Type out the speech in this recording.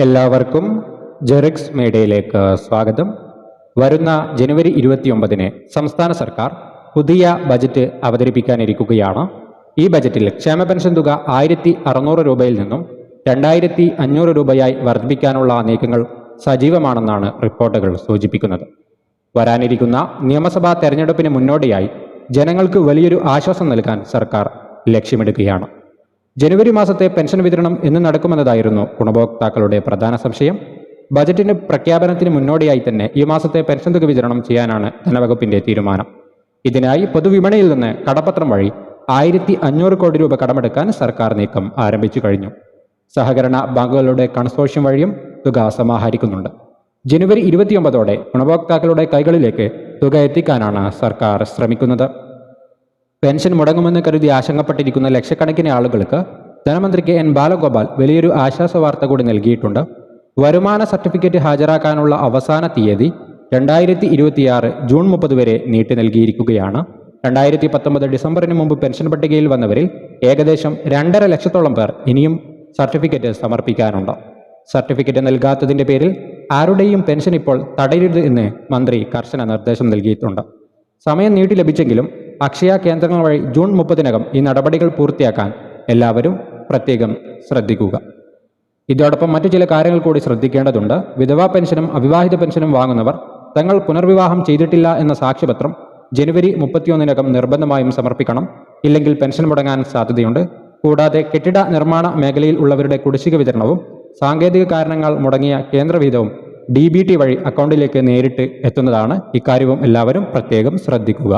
എല്ലാവർക്കും ജെറിക്സ് മീഡിയയിലേക്ക് സ്വാഗതം. വരുന്ന ജനുവരി 29-ന് സംസ്ഥാന സർക്കാർ പുതിയ ബജറ്റ് അവതരിപ്പിക്കാനിരിക്കുകയാണ്. ഈ ബജറ്റിൽ ക്ഷേമ പെൻഷൻ തുക 1600 രൂപയിൽ നിന്നും 2500 രൂപയായി വർദ്ധിപ്പിക്കാനുള്ള നീക്കങ്ങൾ സജീവമാണെന്നാണ് റിപ്പോർട്ടുകൾ സൂചിപ്പിക്കുന്നത്. വരാനിരിക്കുന്ന നിയമസഭാ തെരഞ്ഞെടുപ്പിന് മുന്നോടിയായി ജനങ്ങൾക്ക് വലിയൊരു ആശ്വാസം നൽകാൻ സർക്കാർ ലക്ഷ്യമിടുകയാണ്. ജനുവരി മാസത്തെ പെൻഷൻ വിതരണം എന്ന് നടക്കുമെന്നതായിരുന്നു ഗുണഭോക്താക്കളുടെ പ്രധാന സംശയം. ബജറ്റിന്റെ പ്രഖ്യാപനത്തിന് മുന്നോടിയായി തന്നെ ഈ മാസത്തെ പെൻഷൻ തുക വിതരണം ചെയ്യാനാണ് ധനവകുപ്പിന്റെ തീരുമാനം. ഇതിനായി പൊതുവിപണിയിൽ നിന്ന് കടപ്പത്രം വഴി 1500 കോടി രൂപ കടമെടുക്കാൻ സർക്കാർ നീക്കം ആരംഭിച്ചു കഴിഞ്ഞു. സഹകരണ ബാങ്കുകളുടെ കൺസോർഷ്യം വഴിയും തുക സമാഹരിക്കുന്നുണ്ട്. ജനുവരി 29ഓടെ ഗുണഭോക്താക്കളുടെ കൈകളിലേക്ക് തുക എത്തിക്കാനാണ് സർക്കാർ ശ്രമിക്കുന്നത്. പെൻഷൻ മുടങ്ങുമെന്ന് കരുതി ആശങ്കപ്പെട്ടിരിക്കുന്ന ലക്ഷക്കണക്കിന് ആളുകൾക്ക് ധനമന്ത്രി എൻ ബാലഗോപാൽ വലിയൊരു ആശ്വാസ വാർത്ത കൂടി നൽകിയിട്ടുണ്ട്. വരുമാന സർട്ടിഫിക്കറ്റ് ഹാജരാക്കാനുള്ള അവസാന തീയതി 2026 ജൂൺ 30 വരെ നീട്ടി നൽകിയിരിക്കുകയാണ്. 2019 ഡിസംബറിന് മുമ്പ് പെൻഷൻ പട്ടികയിൽ വന്നവരിൽ ഏകദേശം 2.5 ലക്ഷത്തോളം പേർ ഇനിയും സർട്ടിഫിക്കറ്റ് സമർപ്പിക്കാനുണ്ട്. സർട്ടിഫിക്കറ്റ് നൽകാത്തതിന്റെ പേരിൽ ആരുടെയും പെൻഷൻ ഇപ്പോൾ തടയരുത് എന്ന് മന്ത്രി കർശന നിർദ്ദേശം നൽകിയിട്ടുണ്ട്. സമയം നീട്ടി ലഭിച്ചെങ്കിലും അക്ഷയ കേന്ദ്രങ്ങൾ വഴി ജൂൺ 30-നകം ഈ നടപടികൾ പൂർത്തിയാക്കാൻ എല്ലാവരും പ്രത്യേകം ശ്രദ്ധിക്കുക. ഇതോടൊപ്പം മറ്റു ചില കാര്യങ്ങൾ കൂടി ശ്രദ്ധിക്കേണ്ടതുണ്ട്. വിധവാ പെൻഷനും അവിവാഹിത പെൻഷനും വാങ്ങുന്നവർ തങ്ങൾ പുനർവിവാഹം ചെയ്തിട്ടില്ല എന്ന സാക്ഷ്യപത്രം ജനുവരി 31-നകം നിർബന്ധമായും സമർപ്പിക്കണം. ഇല്ലെങ്കിൽ പെൻഷൻ മുടങ്ങാൻ സാധ്യതയുണ്ട്. കൂടാതെ കെട്ടിട നിർമ്മാണ മേഖലയിൽ ഉള്ളവരുടെ കുടിശ്ശിക വിതരണവും സാങ്കേതിക കാരണങ്ങൾ മുടങ്ങിയ കേന്ദ്രവിഹിതവും DBT വഴി അക്കൗണ്ടിലേക്ക് നേരിട്ട് എത്തുന്നതാണ്. ഇക്കാര്യവും എല്ലാവരും പ്രത്യേകം ശ്രദ്ധിക്കുക.